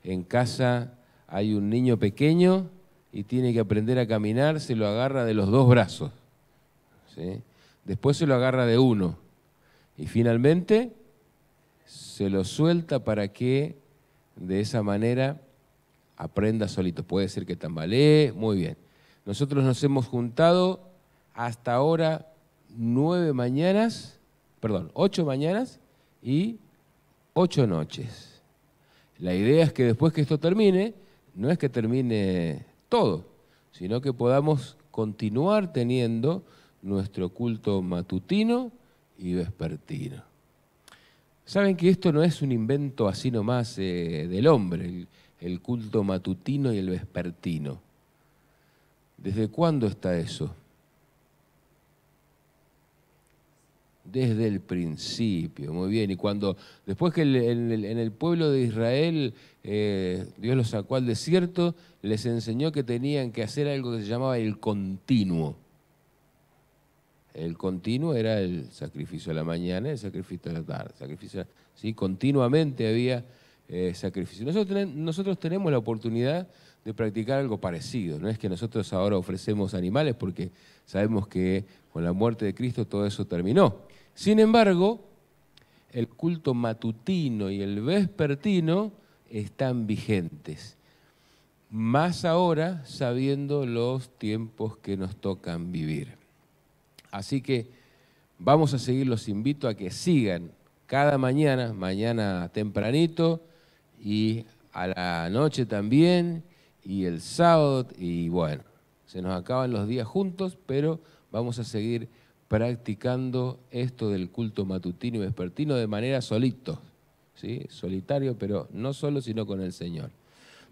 En casa hay un niño pequeño y tiene que aprender a caminar, se lo agarra de los dos brazos, ¿sí? Después se lo agarra de uno y finalmente se lo suelta para que de esa manera aprenda solito. Puede ser que tambalee, muy bien. Nosotros nos hemos juntado hasta ahora 8 mañanas y 8 noches. La idea es que después que esto termine, no es que termine todo, sino que podamos continuar teniendo nuestro culto matutino y vespertino. Saben que esto no es un invento así nomás del hombre, el culto matutino y el vespertino. ¿Desde cuándo está eso? Desde el principio, muy bien. Y después que en el pueblo de Israel Dios los sacó al desierto, les enseñó que tenían que hacer algo que se llamaba el continuo. El continuo era el sacrificio a la mañana y el sacrificio a la tarde. ¿Sí? Continuamente había sacrificio. Nosotros tenemos la oportunidad de practicar algo parecido. No es que nosotros ahora ofrecemos animales porque sabemos que con la muerte de Cristo todo eso terminó. Sin embargo, el culto matutino y el vespertino están vigentes. Más ahora sabiendo los tiempos que nos tocan vivir. Así que vamos a seguir, los invito a que sigan cada mañana tempranito y a la noche también y el sábado y bueno, se nos acaban los días juntos, pero vamos a seguir practicando esto del culto matutino y vespertino de manera solito, ¿sí? Solitario, pero no solo, sino con el Señor.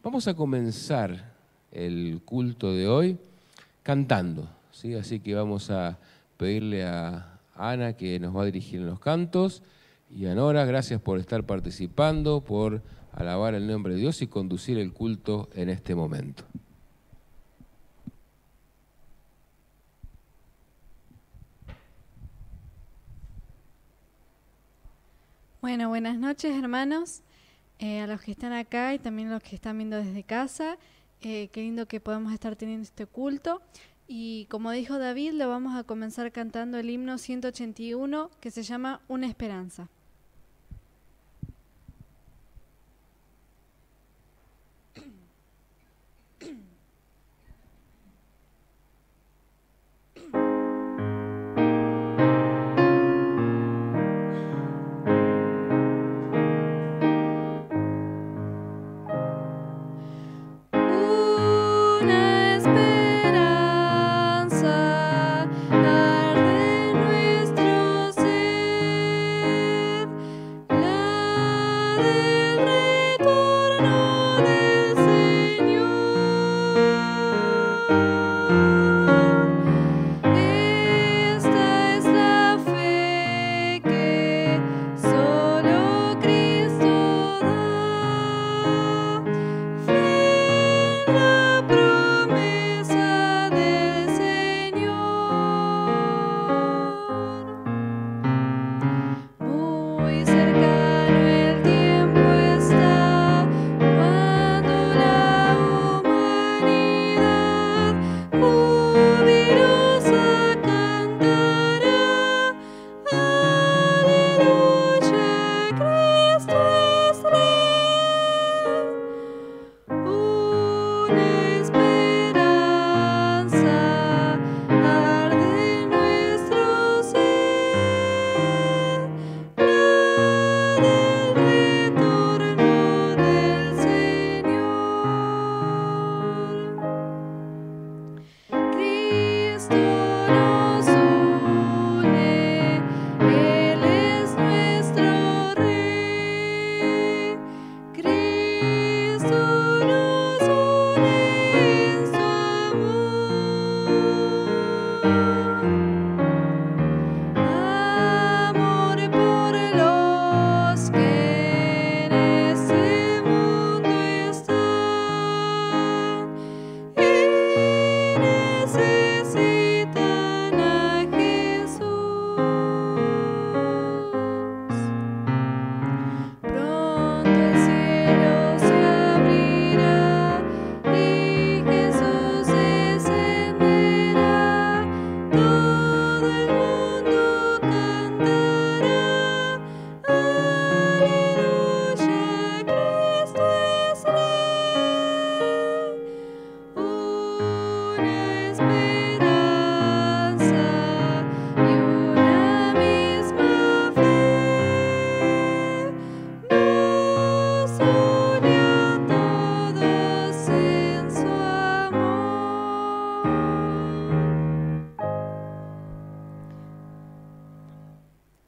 Vamos a comenzar el culto de hoy cantando, ¿sí? Así que vamos a pedirle a Ana que nos va a dirigir en los cantos y a Nora, gracias por estar participando, por alabar el nombre de Dios y conducir el culto en este momento. Bueno, buenas noches, hermanos, a los que están acá y también a los que están viendo desde casa. Qué lindo que podamos estar teniendo este culto. Y como dijo David, lo vamos a comenzar cantando el himno 181, que se llama Una Esperanza. Arde en nuestro ser.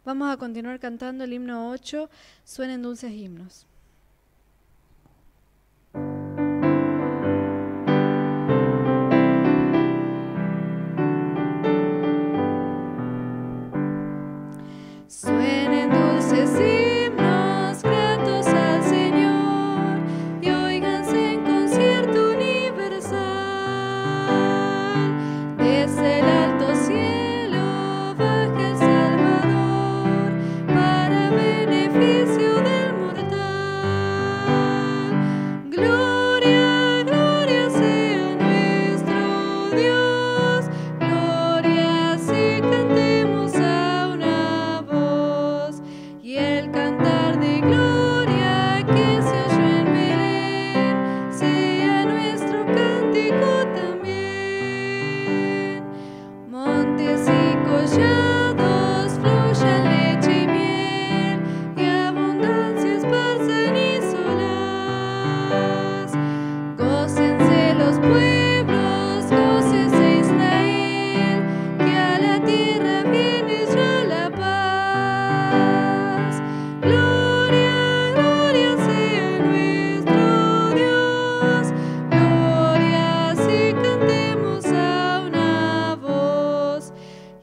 Vamos a continuar cantando el himno 8, Suenen dulces himnos. Suenen dulces himnos, gratos al Señor, y óiganse en concierto universal. Desde el alto cielo baja el Salvador, para beneficio del mortal. Gloria, gloria sea nuestro Dios, gloria si cantemos a una voz. Y el cantar de gloria que se oyó en Belén sea nuestro cántico también. Montes y collados fluyan leche y miel, y abundancia esparcen y solaz. Gócense los pueblos, gócese Israel, que a la tierra viene ya la paz. Gloria, gloria sea nuestro Dios, gloria si cantemos a una voz.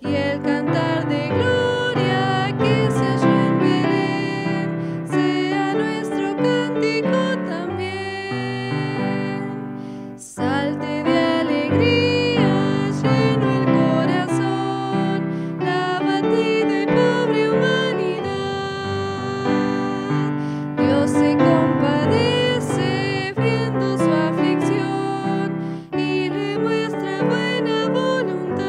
Y el cantar de gloria que se oyó en Belén sea nuestro cántico también. Salte de alegría, lleno el corazón, la abatida y pobre humanidad. Dios se compadece viendo su aflicción y le muestra buena voluntad.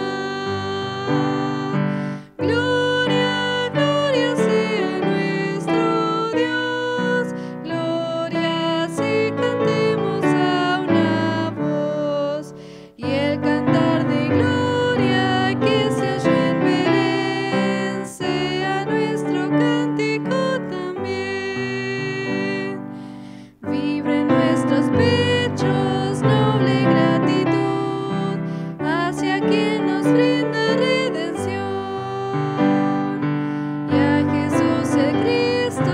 Gloria, gloria sea nuestro Dios, gloria si cantemos a una voz. Y el cantar de gloria que se oyó en Belén sea nuestro cántico también. Vibre en nuestros pechos noble gratitud hacia quien nos brinda redención, y a Jesús el Cristo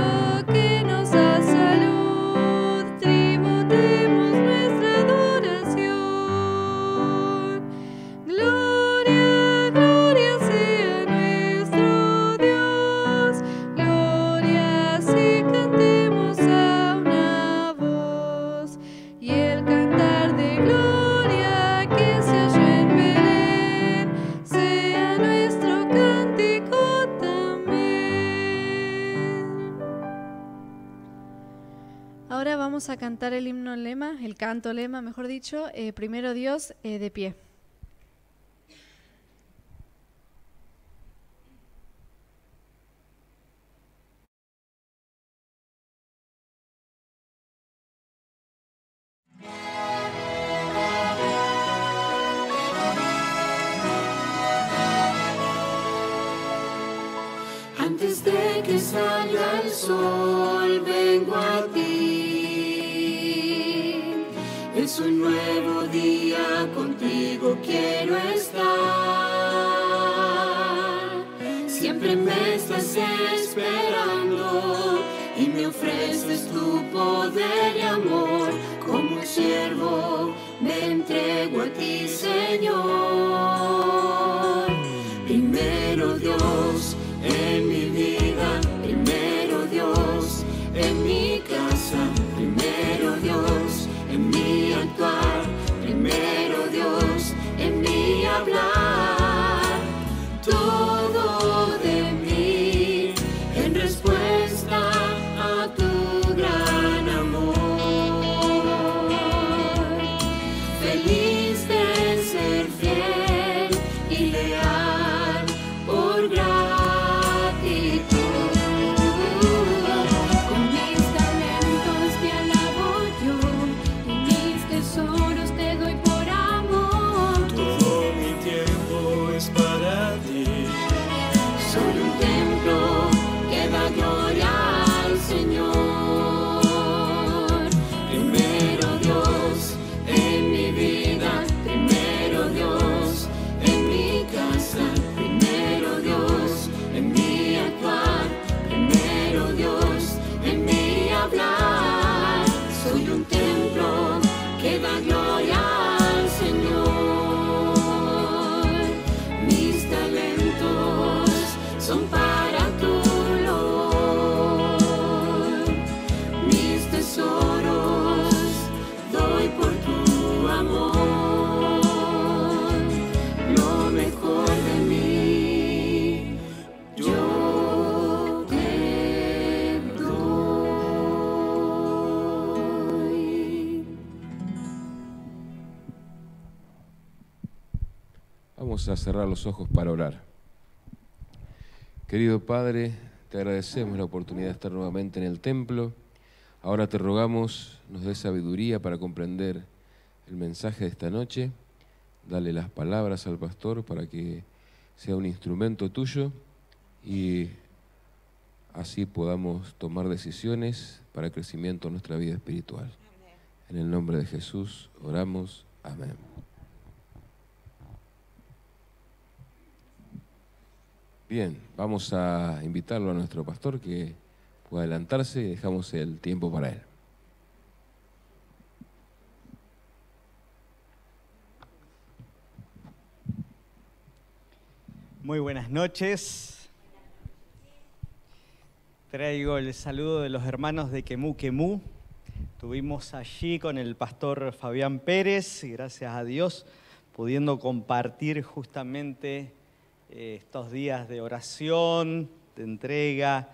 que nos da salud, tributemos nuestra adoración. Gloria, gloria sea nuestro Dios, gloria si cantemos a una voz. Y el cantar de gloria que se oyó en Belén sea nuestro cántico también. Ahora vamos a cantar el himno lema, el canto lema, mejor dicho, Primero Dios, de pie. Antes de que salga el sol, vengo a ti. Es un nuevo día, contigo quiero estar. Siempre me estás esperando y me ofreces tu poder y amor. Como un siervo me entrego a ti, Señor. Primero Dios en mi vida, primero Dios en mi casa, primero Dios en mi actuar, primero Dios en mi hablar. Todo de mí en respuesta a tu gran amor. Feliz de ser fiel y leal por gratitud. Con mis Vamos a cerrar los ojos para orar. Querido Padre, te agradecemos la oportunidad de estar nuevamente en el templo. Ahora te rogamos, nos dé sabiduría para comprender el mensaje de esta noche. Dale las palabras al pastor para que sea un instrumento tuyo y así podamos tomar decisiones para el crecimiento de nuestra vida espiritual. En el nombre de Jesús oramos. Amén. Bien, vamos a invitarlo a nuestro pastor que pueda adelantarse y dejamos el tiempo para él. Muy buenas noches. Traigo el saludo de los hermanos de Quemú Quemú. Estuvimos allí con el pastor Fabián Pérez y gracias a Dios pudiendo compartir justamente estos días de oración, de entrega,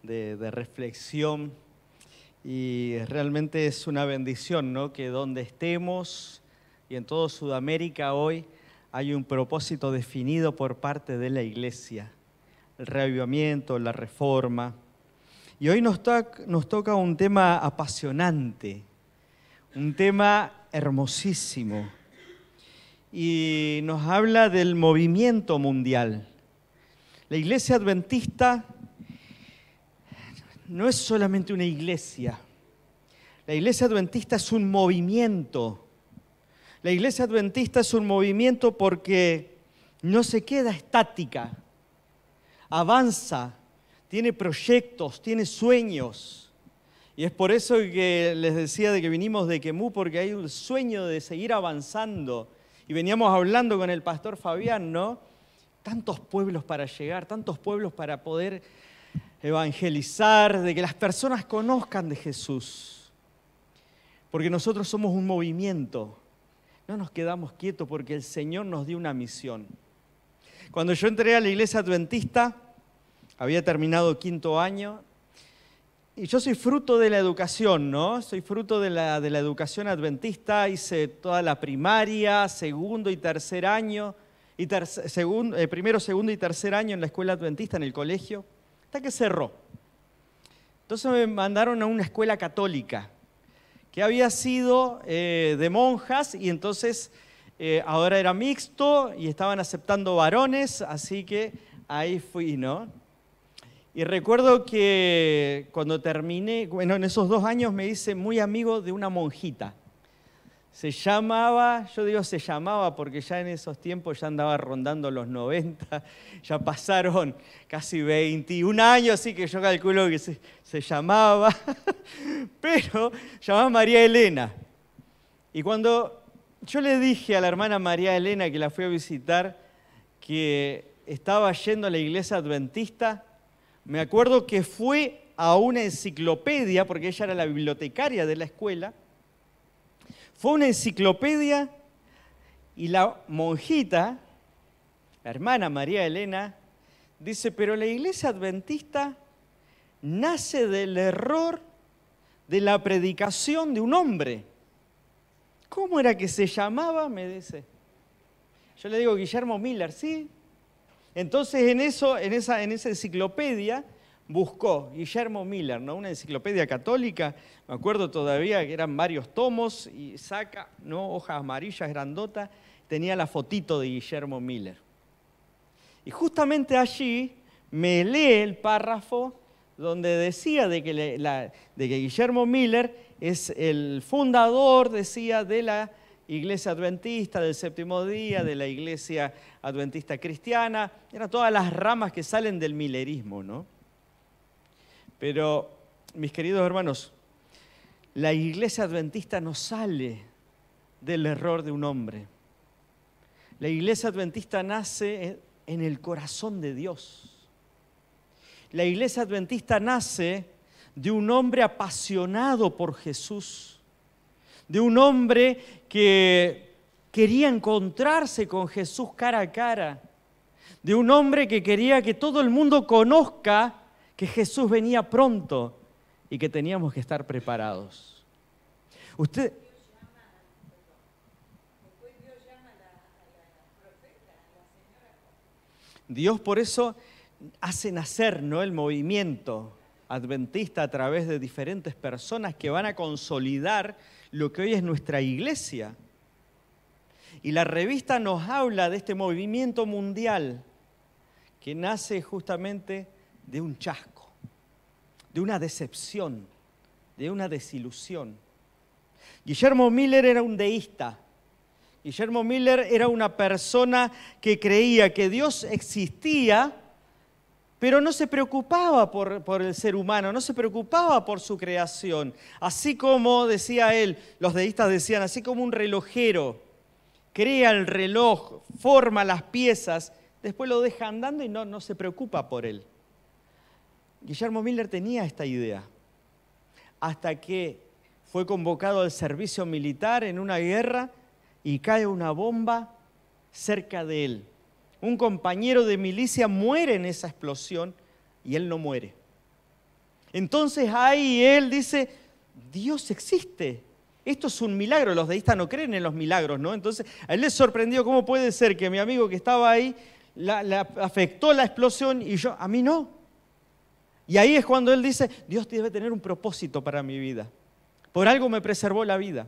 de reflexión. Y realmente es una bendición, ¿no? Que donde estemos y en todo Sudamérica hoy hay un propósito definido por parte de la Iglesia, el reavivamiento, la reforma. Y hoy nos toca un tema apasionante, un tema hermosísimo. Y nos habla del movimiento mundial. La Iglesia Adventista no es solamente una iglesia. La Iglesia Adventista es un movimiento. La Iglesia Adventista es un movimiento porque no se queda estática, avanza, tiene proyectos, tiene sueños. Y es por eso que les decía de que vinimos de Quemú, porque hay un sueño de seguir avanzando. Y veníamos hablando con el pastor Fabián, ¿no? Tantos pueblos para llegar, tantos pueblos para poder evangelizar, de que las personas conozcan de Jesús. Porque nosotros somos un movimiento. No nos quedamos quietos porque el Señor nos dio una misión. Cuando yo entré a la Iglesia Adventista, había terminado 5º año, y yo soy fruto de la educación, ¿no? Soy fruto de la educación adventista, hice toda la primaria, 2º y 3er año, primero, 2º y 3er año en la escuela adventista, en el colegio, hasta que cerró. Entonces me mandaron a una escuela católica, que había sido de monjas, y entonces ahora era mixto, y estaban aceptando varones, así que ahí fui, ¿no? Y recuerdo que cuando terminé, bueno, en esos 2 años me hice muy amigo de una monjita. Se llamaba, yo digo se llamaba porque ya en esos tiempos ya andaba rondando los 90, ya pasaron casi 21 años, así que yo calculo que se llamaba, pero se llamaba María Elena. Y cuando yo le dije a la hermana María Elena, que la fui a visitar, que estaba yendo a la iglesia adventista, me acuerdo que fue a una enciclopedia, porque ella era la bibliotecaria de la escuela, fue a una enciclopedia y la monjita, la hermana María Elena, dice, pero la iglesia adventista nace del error de la predicación de un hombre. ¿Cómo era que se llamaba? Me dice. Yo le digo Guillermo Miller, ¿sí? Entonces en esa enciclopedia buscó Guillermo Miller, ¿no? Una enciclopedia católica, me acuerdo todavía que eran varios tomos, y saca, ¿no? Hojas amarillas grandotas, tenía la fotito de Guillermo Miller. Y justamente allí me lee el párrafo donde decía de que Guillermo Miller es el fundador, decía, de la Iglesia Adventista, del Séptimo Día, de la Iglesia Adventista Cristiana, eran todas las ramas que salen del milerismo, ¿no? Pero, mis queridos hermanos, la Iglesia Adventista no sale del error de un hombre. La Iglesia Adventista nace en el corazón de Dios. La Iglesia Adventista nace de un hombre apasionado por Jesús, de un hombre que quería encontrarse con Jesús cara a cara, de un hombre que quería que todo el mundo conozca que Jesús venía pronto y que teníamos que estar preparados. Usted... Dios por eso hace nacer, ¿no?, el movimiento adventista a través de diferentes personas que van a consolidar lo que hoy es nuestra iglesia. Y la revista nos habla de este movimiento mundial que nace justamente de un chasco, de una decepción, de una desilusión. Guillermo Miller era un deísta. Guillermo Miller era una persona que creía que Dios existía, pero no se preocupaba por el ser humano, no se preocupaba por su creación. Así como, decía él, los deístas decían, así como un relojero crea el reloj, forma las piezas, después lo deja andando y no se preocupa por él. Guillermo Miller tenía esta idea, hasta que fue convocado al servicio militar en una guerra y cae una bomba cerca de él. Un compañero de milicia muere en esa explosión y él no muere. Entonces ahí él dice, Dios existe. Esto es un milagro. Los deístas no creen en los milagros, ¿no? Entonces a él le sorprendió cómo puede ser que mi amigo que estaba ahí le afectó la explosión y a mí no. Y ahí es cuando él dice, Dios debe tener un propósito para mi vida. Por algo me preservó la vida.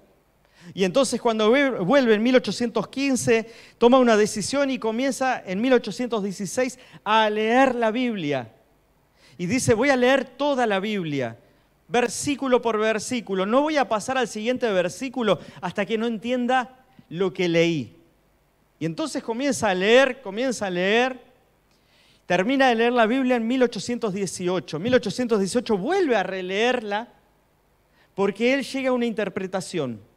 Y entonces cuando vuelve en 1815, toma una decisión y comienza en 1816 a leer la Biblia. Y dice, voy a leer toda la Biblia, versículo por versículo. No voy a pasar al siguiente versículo hasta que no entienda lo que leí. Y entonces comienza a leer, termina de leer la Biblia en 1818. En 1818 vuelve a releerla porque él llega a una interpretación.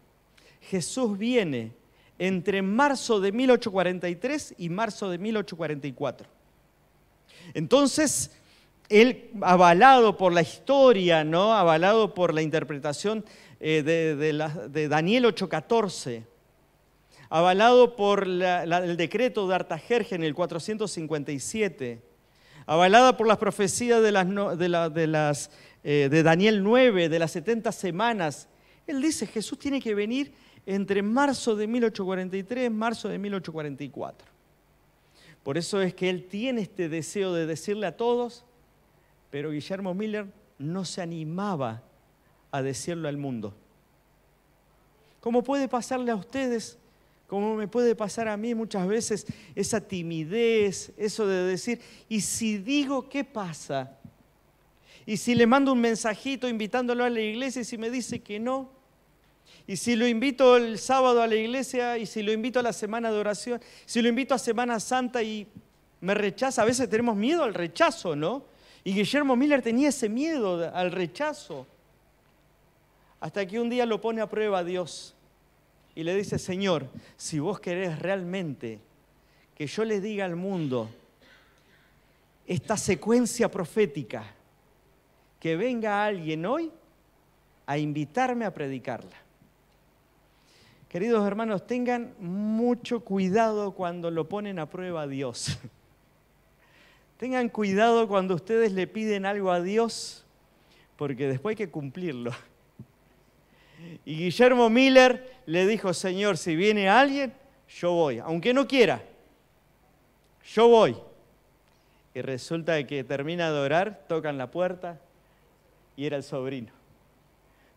Jesús viene entre marzo de 1843 y marzo de 1844. Entonces, él, avalado por la historia, ¿no?, avalado por la interpretación de Daniel 8:14, avalado por el decreto de Artajerjes en el 457, avalada por las profecías de Daniel 9, de las 70 semanas, él dice, Jesús tiene que venir entre marzo de 1843 y marzo de 1844. Por eso es que él tiene este deseo de decirle a todos, pero Guillermo Miller no se animaba a decirlo al mundo. ¿Cómo puede pasarle a ustedes? ¿Cómo me puede pasar a mí muchas veces esa timidez, eso de decir, ¿y si digo qué pasa? ¿Y si le mando un mensajito invitándolo a la iglesia y si me dice que no? Y si lo invito el sábado a la iglesia, y si lo invito a la semana de oración, si lo invito a Semana Santa y me rechaza, a veces tenemos miedo al rechazo, ¿no? Y Guillermo Miller tenía ese miedo al rechazo. Hasta que un día lo pone a prueba a Dios y le dice, Señor, si vos querés realmente que yo le diga al mundo esta secuencia profética, que venga alguien hoy a invitarme a predicarla. Queridos hermanos, tengan mucho cuidado cuando lo ponen a prueba a Dios. Tengan cuidado cuando ustedes le piden algo a Dios, porque después hay que cumplirlo. Y Guillermo Miller le dijo, Señor, si viene alguien, yo voy, aunque no quiera, yo voy. Y resulta que termina de orar, tocan la puerta y era el sobrino.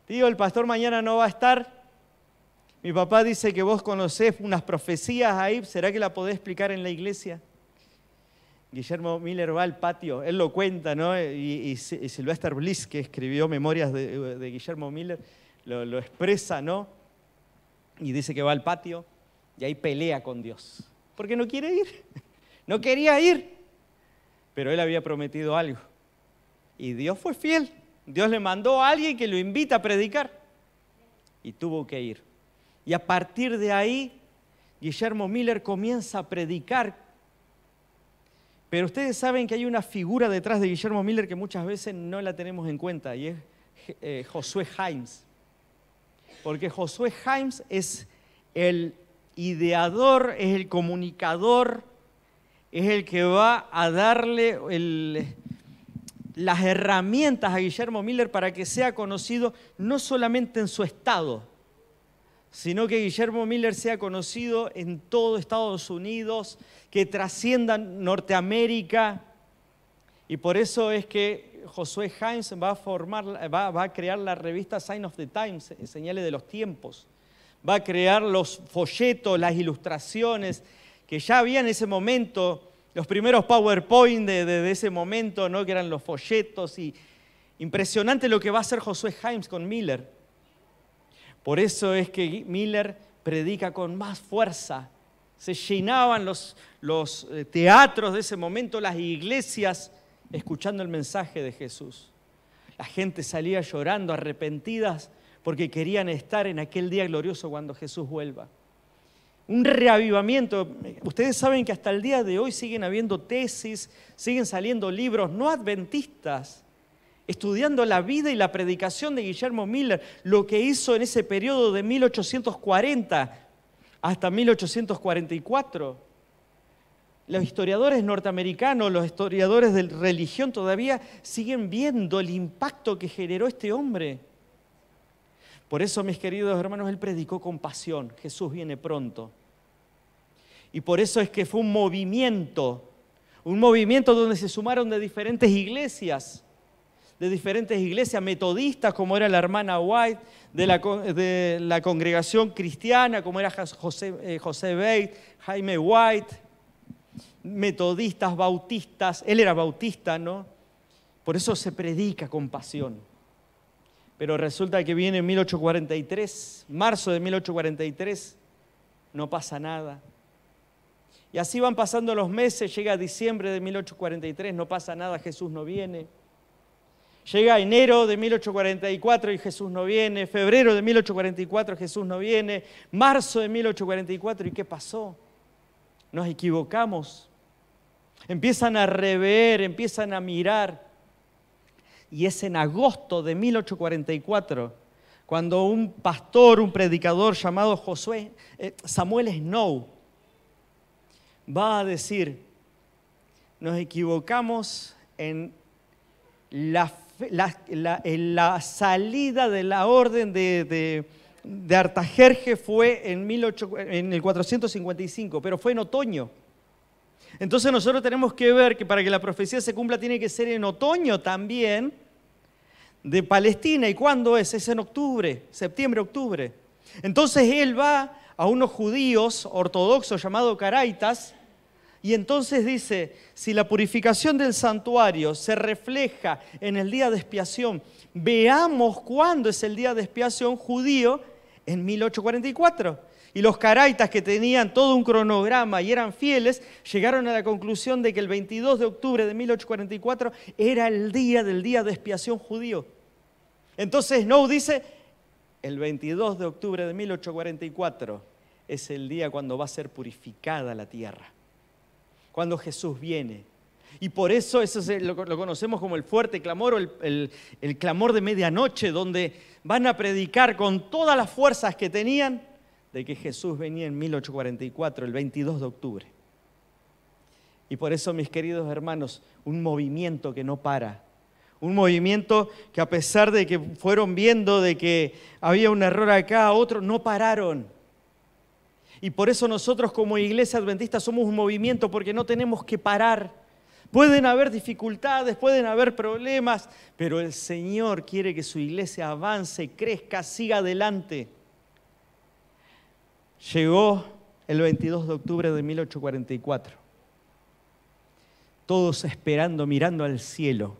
Tío, el pastor mañana no va a estar. Mi papá dice que vos conocés unas profecías ahí, ¿será que la podés explicar en la iglesia? Guillermo Miller va al patio, él lo cuenta, ¿no? Y Sylvester Bliss, que escribió Memorias de Guillermo Miller, lo expresa, ¿no? Y dice que va al patio y ahí pelea con Dios, porque no quiere ir, no quería ir, pero él había prometido algo. Y Dios fue fiel, Dios le mandó a alguien que lo invita a predicar y tuvo que ir. Y a partir de ahí, Guillermo Miller comienza a predicar. Pero ustedes saben que hay una figura detrás de Guillermo Miller que muchas veces no la tenemos en cuenta, y es Josué Himes. Porque Josué Himes es el ideador, es el comunicador, es el que va a darle las herramientas a Guillermo Miller para que sea conocido no solamente en su estado, sino que Guillermo Miller sea conocido en todo Estados Unidos, que trascienda Norteamérica. Y por eso es que Josué Himes va a crear la revista Sign of the Times, Señales de los Tiempos. Va a crear los folletos, las ilustraciones, que ya había en ese momento, los primeros PowerPoint de ese momento, ¿no? Que eran los folletos. Y impresionante lo que va a hacer Josué Himes con Miller. Por eso es que Miller predica con más fuerza. Se llenaban los teatros de ese momento, las iglesias, escuchando el mensaje de Jesús. La gente salía llorando, arrepentidas, porque querían estar en aquel día glorioso cuando Jesús vuelva. Un reavivamiento. Ustedes saben que hasta el día de hoy siguen habiendo tesis, siguen saliendo libros no adventistas, estudiando la vida y la predicación de Guillermo Miller, lo que hizo en ese periodo de 1840 hasta 1844. Los historiadores norteamericanos, los historiadores de religión todavía siguen viendo el impacto que generó este hombre. Por eso, mis queridos hermanos, él predicó con pasión. Jesús viene pronto. Y por eso es que fue un movimiento donde se sumaron de diferentes iglesias metodistas, como era la hermana White, de la congregación cristiana, como era José Bate, Jaime White, metodistas, bautistas. Él era bautista, ¿no? Por eso se predica con pasión. Pero resulta que viene en 1843, marzo de 1843, no pasa nada. Y así van pasando los meses, llega diciembre de 1843, no pasa nada, Jesús no viene. Llega enero de 1844 y Jesús no viene, febrero de 1844 Jesús no viene, marzo de 1844, ¿y qué pasó? Nos equivocamos. Empiezan a rever, empiezan a mirar. Y es en agosto de 1844 cuando un pastor, un predicador llamado Samuel Snow va a decir: nos equivocamos en la salida de la orden de Artajerje fue en el 455, pero fue en otoño. Entonces nosotros tenemos que ver que para que la profecía se cumpla tiene que ser en otoño también de Palestina. ¿Y cuándo es? Es en octubre, septiembre, octubre. Entonces él va a unos judíos ortodoxos llamados caraitas y entonces dice: si la purificación del santuario se refleja en el día de expiación, veamos cuándo es el día de expiación judío en 1844. Y los caraitas, que tenían todo un cronograma y eran fieles, llegaron a la conclusión de que el 22 de octubre de 1844 era el día del día de expiación judío. Entonces Snow dice: el 22 de octubre de 1844 es el día cuando va a ser purificada la tierra, cuando Jesús viene. Y por eso lo conocemos como el fuerte clamor o el clamor de medianoche, donde van a predicar con todas las fuerzas que tenían de que Jesús venía en 1844, el 22 de octubre. Y por eso, mis queridos hermanos, un movimiento que no para. Un movimiento que, a pesar de que fueron viendo de que había un error acá, otro, no pararon. Y por eso nosotros como Iglesia Adventista somos un movimiento, porque no tenemos que parar. Pueden haber dificultades, pueden haber problemas, pero el Señor quiere que su iglesia avance, crezca, siga adelante. Llegó el 22 de octubre de 1844. Todos esperando, mirando al cielo.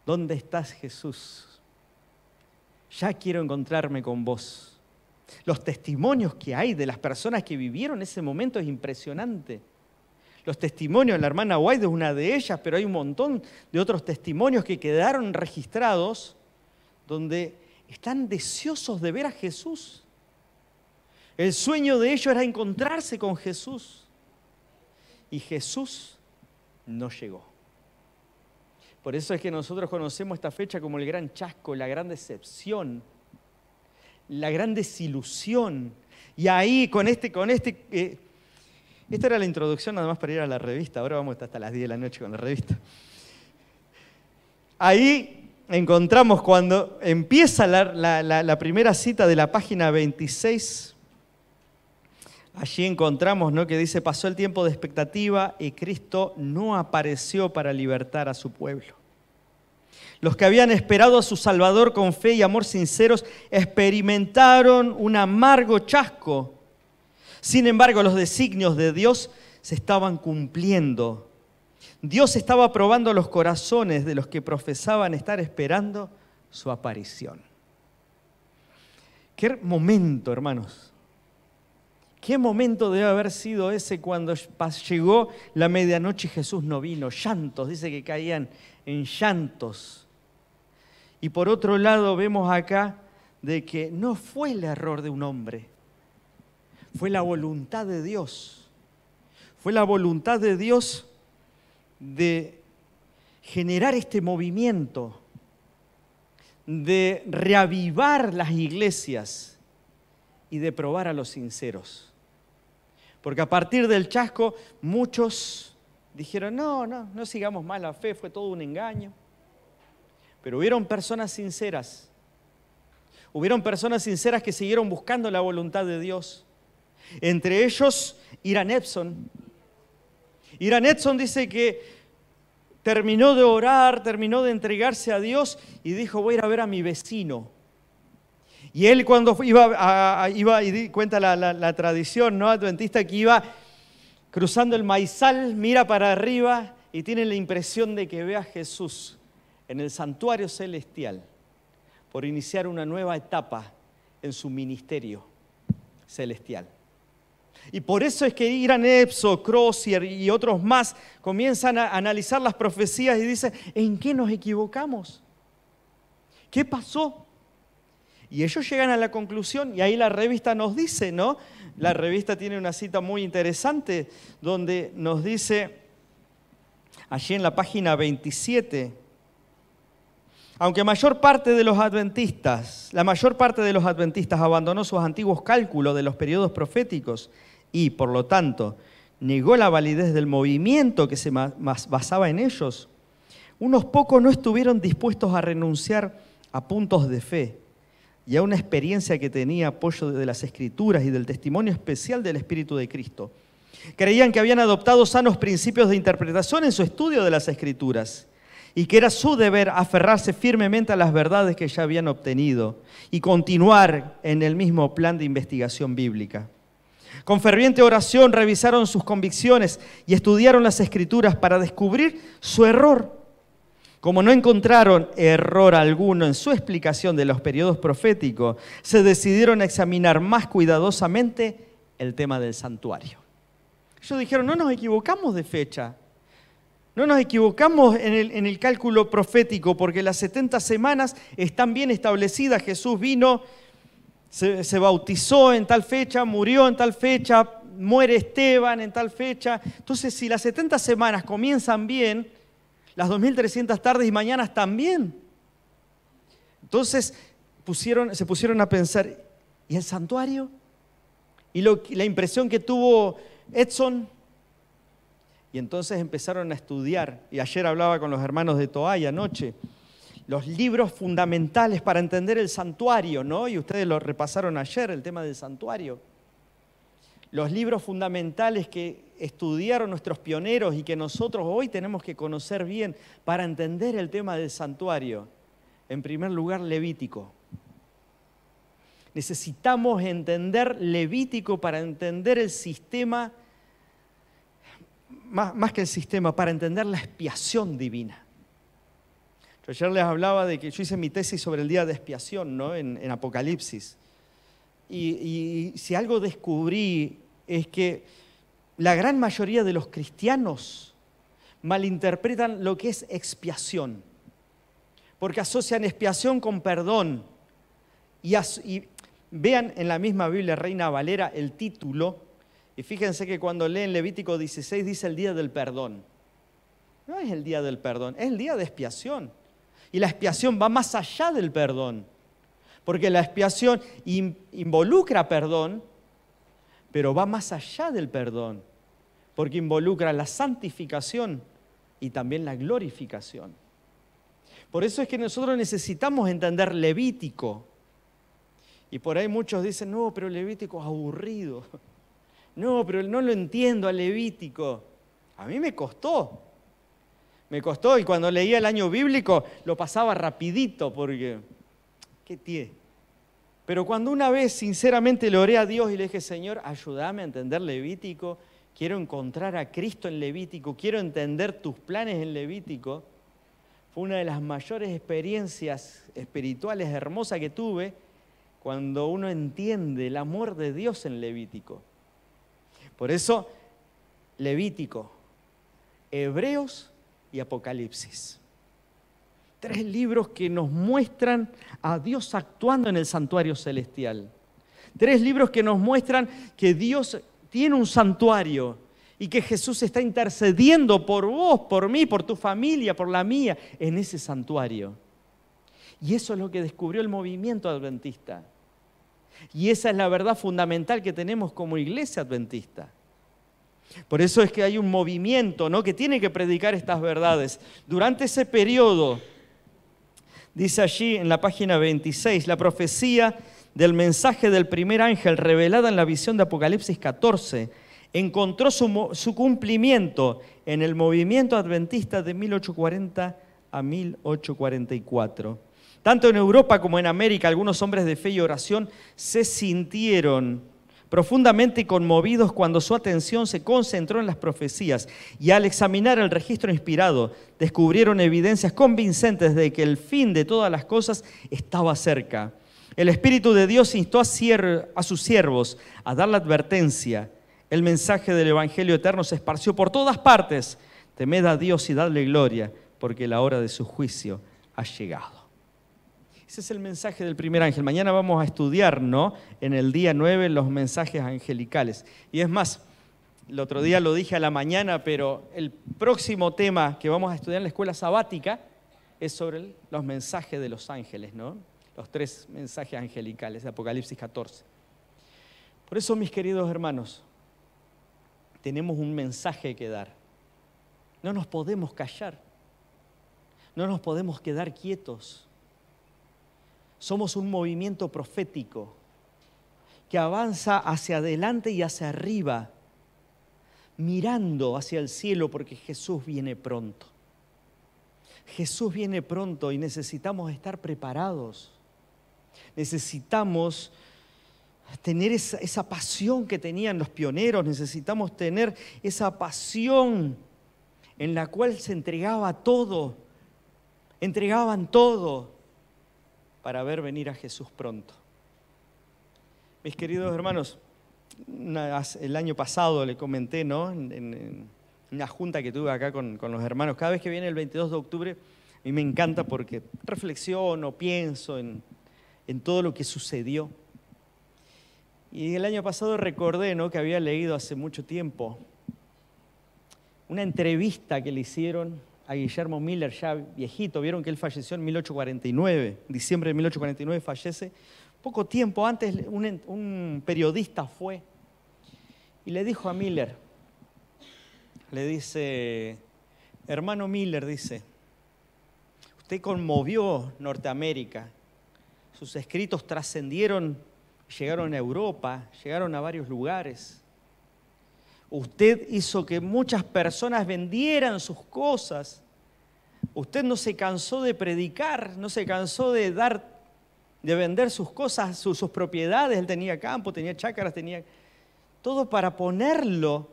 ¿Dónde estás, Jesús? Ya quiero encontrarme con vos. Los testimonios que hay de las personas que vivieron ese momento es impresionante. Los testimonios, la hermana White es una de ellas, pero hay un montón de otros testimonios que quedaron registrados donde están deseosos de ver a Jesús. El sueño de ellos era encontrarse con Jesús. Y Jesús no llegó. Por eso es que nosotros conocemos esta fecha como el gran chasco, la gran decepción, la gran desilusión. Y ahí esta era la introducción nada más para ir a la revista. Ahora vamos hasta las 10 de la noche con la revista. Ahí encontramos cuando empieza la primera cita de la página 26. Allí encontramos, ¿no?, que dice: pasó el tiempo de expectativa y Cristo no apareció para libertar a su pueblo. Los que habían esperado a su Salvador con fe y amor sinceros experimentaron un amargo chasco. Sin embargo, los designios de Dios se estaban cumpliendo. Dios estaba probando los corazones de los que profesaban estar esperando su aparición. Qué momento, hermanos. Qué momento debe haber sido ese cuando llegó la medianoche y Jesús no vino. Llantos, dice que caían en llantos. Y por otro lado vemos acá de que no fue el error de un hombre, fue la voluntad de Dios. Fue la voluntad de Dios de generar este movimiento, de reavivar las iglesias y de probar a los sinceros. Porque a partir del chasco muchos dijeron: no sigamos más la fe, fue todo un engaño. Pero hubieron personas sinceras. Hubieron personas sinceras que siguieron buscando la voluntad de Dios. Entre ellos, Hiram Edson. Hiram Edson dice que terminó de orar, terminó de entregarse a Dios y dijo: voy a ir a ver a mi vecino. Y él cuando iba y cuenta la tradición, ¿no?, adventista, que iba cruzando el maizal, mira para arriba y tiene la impresión de que ve a Jesús en el santuario celestial por iniciar una nueva etapa en su ministerio celestial. Y por eso es que Hiram Edson, Crozier y otros más comienzan a analizar las profecías y dicen: ¿en qué nos equivocamos? ¿Qué pasó? Y ellos llegan a la conclusión, y ahí la revista nos dice, ¿no? La revista tiene una cita muy interesante donde nos dice, allí en la página 27, aunque la mayor parte de los adventistas abandonó sus antiguos cálculos de los periodos proféticos y, por lo tanto, negó la validez del movimiento que se basaba en ellos, unos pocos no estuvieron dispuestos a renunciar a puntos de fe y a una experiencia que tenía apoyo de las Escrituras y del testimonio especial del Espíritu de Cristo. Creían que habían adoptado sanos principios de interpretación en su estudio de las Escrituras y que era su deber aferrarse firmemente a las verdades que ya habían obtenido y continuar en el mismo plan de investigación bíblica. Con ferviente oración revisaron sus convicciones y estudiaron las Escrituras para descubrir su error. Como no encontraron error alguno en su explicación de los periodos proféticos, se decidieron a examinar más cuidadosamente el tema del santuario. Ellos dijeron: no nos equivocamos de fecha, no nos equivocamos en el cálculo profético, porque las 70 semanas están bien establecidas. Jesús vino, se bautizó en tal fecha, murió en tal fecha, muere Esteban en tal fecha. Entonces, si las 70 semanas comienzan bien, las 2300 tardes y mañanas también. Entonces se pusieron a pensar: ¿y el santuario? Y la impresión que tuvo Edson. Y entonces empezaron a estudiar. Y ayer hablaba con los hermanos de Toay anoche. Los libros fundamentales para entender el santuario, ¿no? Y ustedes lo repasaron ayer, el tema del santuario. Los libros fundamentales que estudiaron nuestros pioneros y que nosotros hoy tenemos que conocer bien para entender el tema del santuario. En primer lugar, Levítico. Necesitamos entender Levítico para entender el sistema, más que el sistema, para entender la expiación divina. Yo ayer les hablaba de que yo hice mi tesis sobre el día de expiación, ¿no?, en Apocalipsis. Y si algo descubrí es que la gran mayoría de los cristianos malinterpretan lo que es expiación, porque asocian expiación con perdón. Y vean en la misma Biblia Reina Valera el título, y fíjense que cuando leen Levítico 16 dice el día del perdón. No es el día del perdón, es el día de expiación. Y la expiación va más allá del perdón, porque la expiación involucra perdón, pero va más allá del perdón, porque involucra la santificación y también la glorificación. Por eso es que nosotros necesitamos entender Levítico. Y por ahí muchos dicen, no, pero Levítico es aburrido. No, pero no lo entiendo a Levítico. A mí me costó. Me costó y cuando leía el año bíblico lo pasaba rapidito porque, ¿qué tiene? Pero cuando una vez sinceramente le oré a Dios y le dije, Señor, ayúdame a entender Levítico, quiero encontrar a Cristo en Levítico, quiero entender tus planes en Levítico, fue una de las mayores experiencias espirituales hermosas que tuve cuando uno entiende el amor de Dios en Levítico. Por eso, Levítico, Hebreos y Apocalipsis. 3 libros que nos muestran a Dios actuando en el santuario celestial. 3 libros que nos muestran que Dios tiene un santuario y que Jesús está intercediendo por vos, por mí, por tu familia, por la mía, en ese santuario. Y eso es lo que descubrió el movimiento adventista. Y esa es la verdad fundamental que tenemos como iglesia adventista. Por eso es que hay un movimiento, ¿no?, que tiene que predicar estas verdades. Durante ese periodo, dice allí en la página 26, la profecía del mensaje del primer ángel revelada en la visión de Apocalipsis 14 encontró su cumplimiento en el movimiento adventista de 1840 a 1844. Tanto en Europa como en América, algunos hombres de fe y oración se sintieron profundamente conmovidos cuando su atención se concentró en las profecías y al examinar el registro inspirado descubrieron evidencias convincentes de que el fin de todas las cosas estaba cerca. El Espíritu de Dios instó a sus siervos a dar la advertencia. El mensaje del Evangelio eterno se esparció por todas partes. Temed a Dios y dadle gloria, porque la hora de su juicio ha llegado. Ese es el mensaje del primer ángel. Mañana vamos a estudiar, ¿no?, en el día 9 los mensajes angelicales. Y es más, el otro día lo dije a la mañana, pero el próximo tema que vamos a estudiar en la escuela sabática es sobre los mensajes de los ángeles, ¿no? Los 3 mensajes angelicales de Apocalipsis 14. Por eso, mis queridos hermanos, tenemos un mensaje que dar. No nos podemos callar. No nos podemos quedar quietos. Somos un movimiento profético que avanza hacia adelante y hacia arriba, mirando hacia el cielo porque Jesús viene pronto. Jesús viene pronto y necesitamos estar preparados. Necesitamos tener esa pasión que tenían los pioneros, necesitamos tener esa pasión en la cual se entregaba todo, entregaban todo para ver venir a Jesús pronto. Mis queridos hermanos, el año pasado le comenté, ¿no?, en una junta que tuve acá con los hermanos, cada vez que viene el 22 de octubre, a mí me encanta porque reflexiono, pienso en todo lo que sucedió. Y el año pasado recordé, ¿no?, que había leído hace mucho tiempo una entrevista que le hicieron a Guillermo Miller, ya viejito. Vieron que él falleció en 1849, diciembre de 1849 fallece. Poco tiempo antes un periodista fue y le dijo a Miller, le dice, hermano Miller, dice, usted conmovió Norteamérica, sus escritos trascendieron, llegaron a Europa, llegaron a varios lugares. Usted hizo que muchas personas vendieran sus cosas. Usted no se cansó de predicar, no se cansó de vender sus cosas, sus propiedades. Él tenía campo, tenía chácaras, tenía todo para ponerlo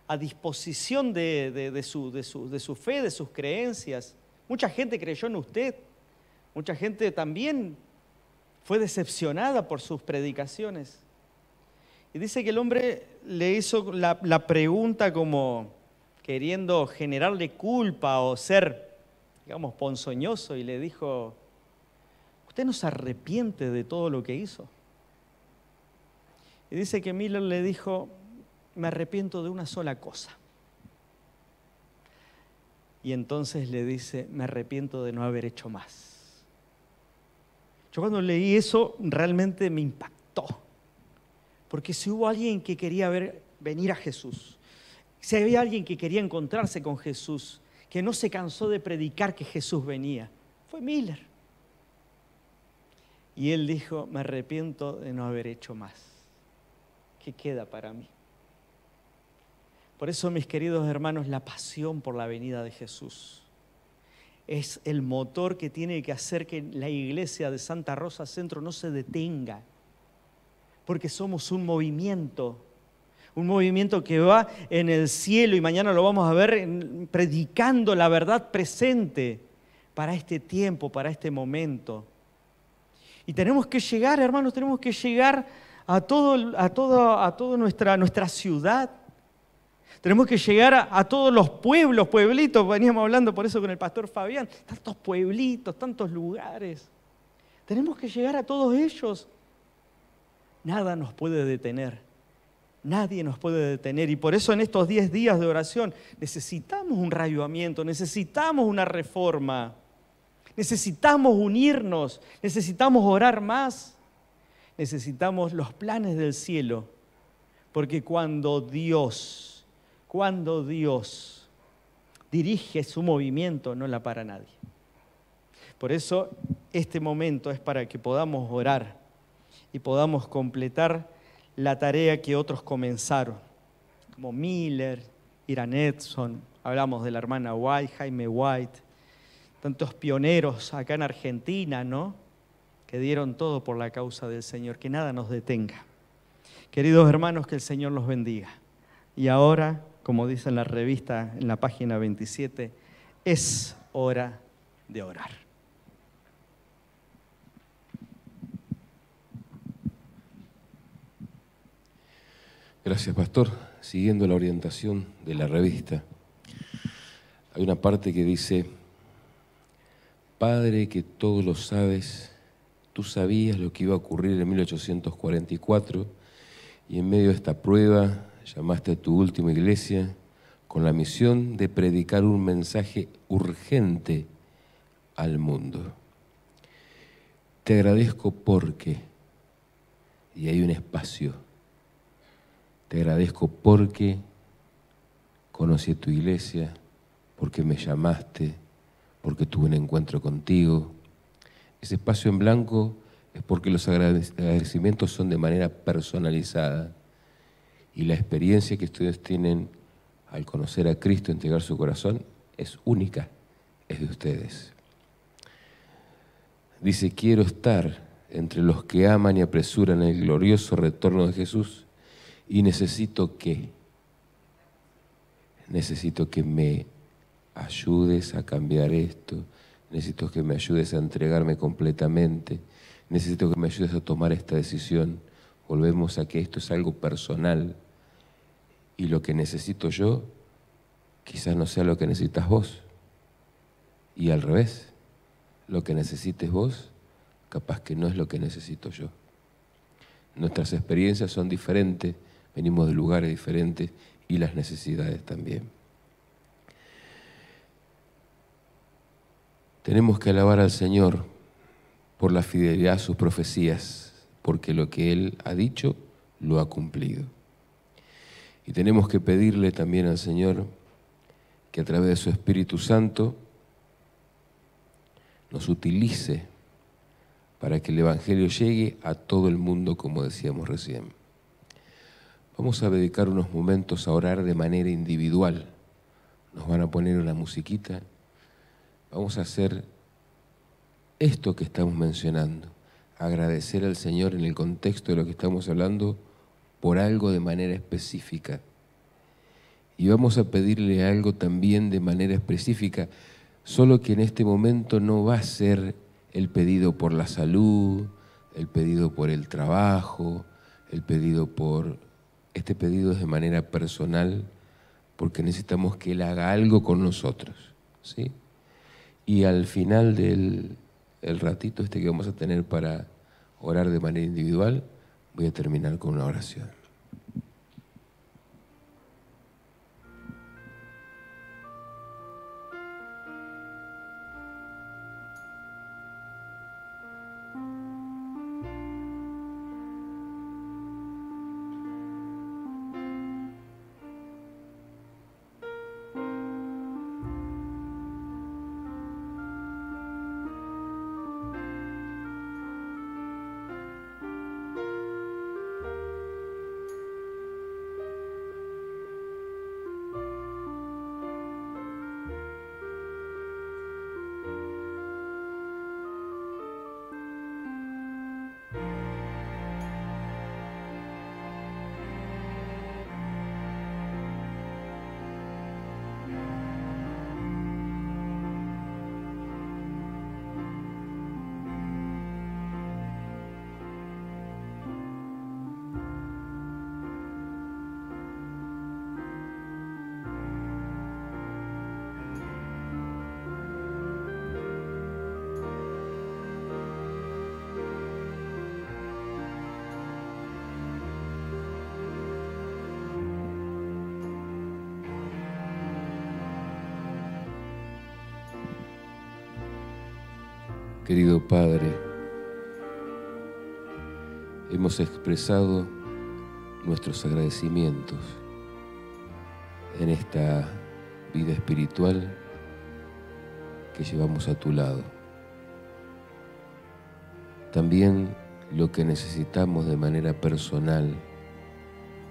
a disposición de su fe, de sus creencias. Mucha gente creyó en usted. Mucha gente también fue decepcionada por sus predicaciones. Y dice que el hombre le hizo la pregunta como queriendo generarle culpa o ser, digamos, ponzoñoso, y le dijo, ¿usted no se arrepiente de todo lo que hizo? Y dice que Miller le dijo, me arrepiento de una sola cosa. Y entonces le dice, me arrepiento de no haber hecho más. Yo cuando leí eso realmente me impactó. Porque si hubo alguien que quería venir a Jesús, si había alguien que quería encontrarse con Jesús, que no se cansó de predicar que Jesús venía, Fue Miller. Y él dijo, me arrepiento de no haber hecho más. ¿Qué queda para mí? Por eso, mis queridos hermanos, la pasión por la venida de Jesús es el motor que tiene que hacer que la iglesia de Santa Rosa Centro no se detenga. Porque somos un movimiento que va en el cielo, y mañana lo vamos a ver predicando la verdad presente para este tiempo, para este momento. Y tenemos que llegar, hermanos, tenemos que llegar a toda nuestra ciudad. Tenemos que llegar a todos los pueblos, pueblitos. Veníamos hablando por eso con el pastor Fabián. Tantos pueblitos, tantos lugares. Tenemos que llegar a todos ellos. Nada nos puede detener. Nadie nos puede detener. Y por eso en estos 10 días de oración necesitamos un reavivamiento, necesitamos una reforma. Necesitamos unirnos, necesitamos orar más, necesitamos los planes del cielo, porque cuando Dios dirige su movimiento, no la para nadie. Por eso este momento es para que podamos orar y podamos completar la tarea que otros comenzaron, como Miller, Irán Edson, hablamos de la hermana White, Jaime White, tantos pioneros acá en Argentina, ¿no?, que dieron todo por la causa del Señor. Que nada nos detenga. Queridos hermanos, que el Señor los bendiga. Y ahora, como dice en la revista, en la página 27, es hora de orar. Gracias, pastor. Siguiendo la orientación de la revista, hay una parte que dice: Padre, que todo lo sabes, tú sabías lo que iba a ocurrir en 1844 y en medio de esta prueba llamaste a tu última iglesia con la misión de predicar un mensaje urgente al mundo. Te agradezco porque, y hay un espacio, te agradezco porque conocí a tu iglesia, porque me llamaste, porque tuve un encuentro contigo. Ese espacio en blanco es porque los agradecimientos son de manera personalizada y la experiencia que ustedes tienen al conocer a Cristo, entregar su corazón, es única, es de ustedes. Dice: quiero estar entre los que aman y apresuran el glorioso retorno de Jesús y necesito que me ayudes a cambiar esto, necesito que me ayudes a entregarme completamente, necesito que me ayudes a tomar esta decisión. Volvemos a que esto es algo personal y lo que necesito yo quizás no sea lo que necesitas vos. Y al revés, lo que necesites vos capaz que no es lo que necesito yo. Nuestras experiencias son diferentes, venimos de lugares diferentes y las necesidades también. Tenemos que alabar al Señor por la fidelidad a sus profecías, porque lo que Él ha dicho, lo ha cumplido. Y tenemos que pedirle también al Señor que a través de su Espíritu Santo nos utilice para que el Evangelio llegue a todo el mundo, como decíamos recién. Vamos a dedicar unos momentos a orar de manera individual. Nos van a poner una musiquita. Vamos a hacer esto que estamos mencionando, agradecer al Señor en el contexto de lo que estamos hablando por algo de manera específica. Y vamos a pedirle algo también de manera específica, solo que en este momento no va a ser el pedido por la salud, el pedido por el trabajo, el pedido por... Este pedido es de manera personal porque necesitamos que Él haga algo con nosotros, ¿sí? Y al final del ratito que vamos a tener para orar de manera individual, voy a terminar con una oración. Querido Padre, hemos expresado nuestros agradecimientos en esta vida espiritual que llevamos a tu lado. También lo que necesitamos de manera personal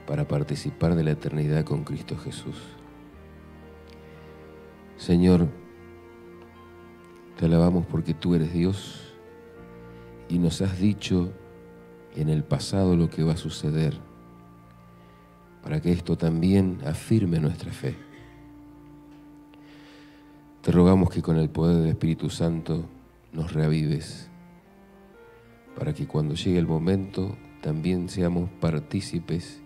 para participar de la eternidad con Cristo Jesús. Señor, te alabamos porque tú eres Dios y nos has dicho en el pasado lo que va a suceder, para que esto también afirme nuestra fe. Te rogamos que con el poder del Espíritu Santo nos reavives, para que cuando llegue el momento también seamos partícipes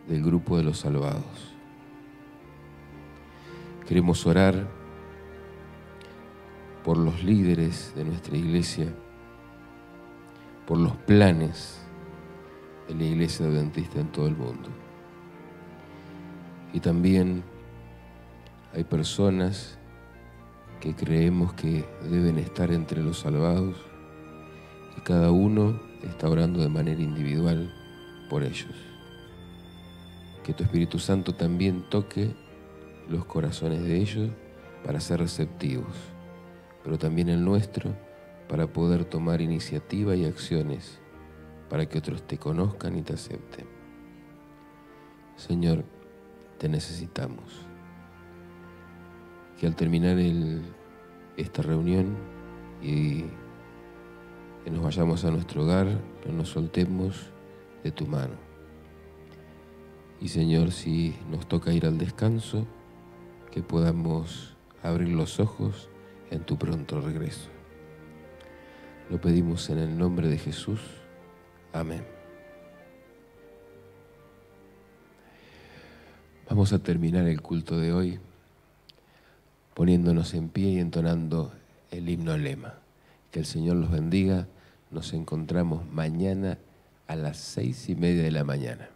del grupo de los salvados. Queremos orar por los líderes de nuestra iglesia, por los planes de la Iglesia Adventista en todo el mundo. Y también hay personas que creemos que deben estar entre los salvados y cada uno está orando de manera individual por ellos. Que tu Espíritu Santo también toque los corazones de ellos para ser receptivos, pero también el nuestro para poder tomar iniciativa y acciones para que otros te conozcan y te acepten. Señor, te necesitamos. Que al terminar esta reunión y que nos vayamos a nuestro hogar, no nos soltemos de tu mano. Y Señor, si nos toca ir al descanso, que podamos abrir los ojos en tu pronto regreso. Lo pedimos en el nombre de Jesús. Amén. Vamos a terminar el culto de hoy poniéndonos en pie y entonando el himno lema. Que el Señor los bendiga. Nos encontramos mañana a las 6:30 de la mañana.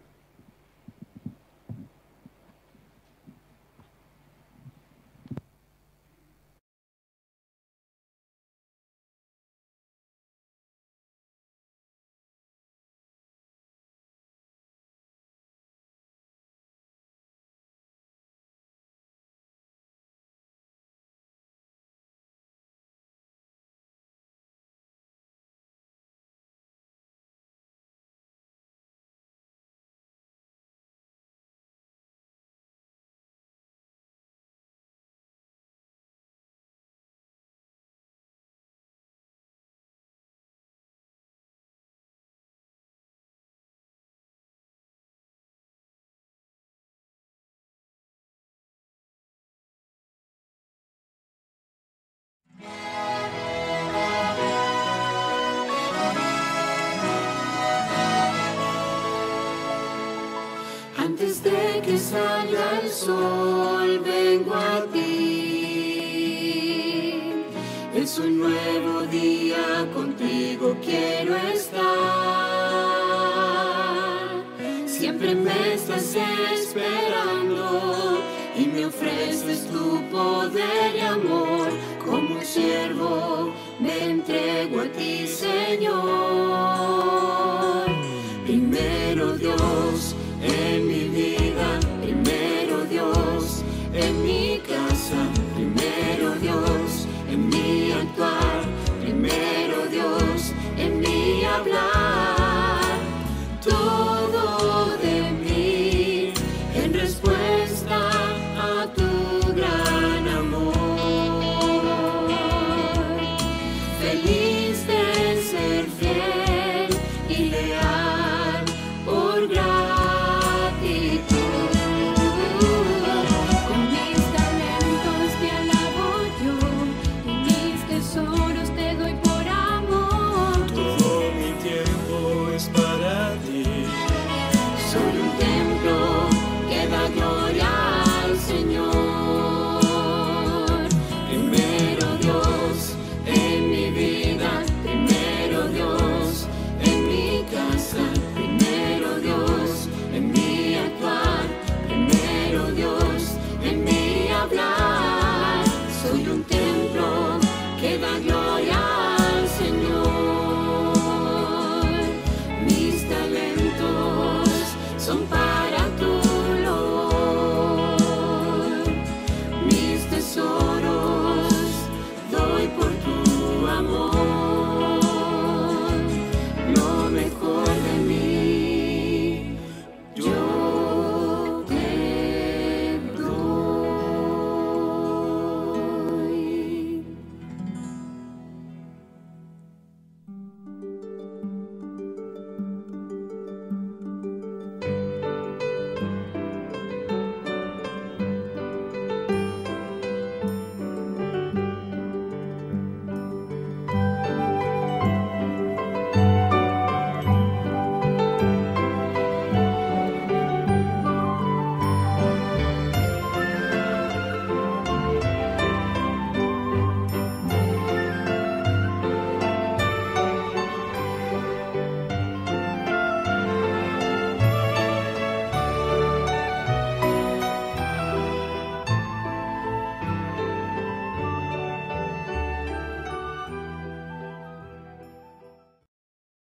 Antes de que salga el sol, vengo a ti. Es un nuevo día, contigo quiero estar. Siempre me estás esperando y me ofreces tu poder y amor. Como siervo me entrego a ti, Señor.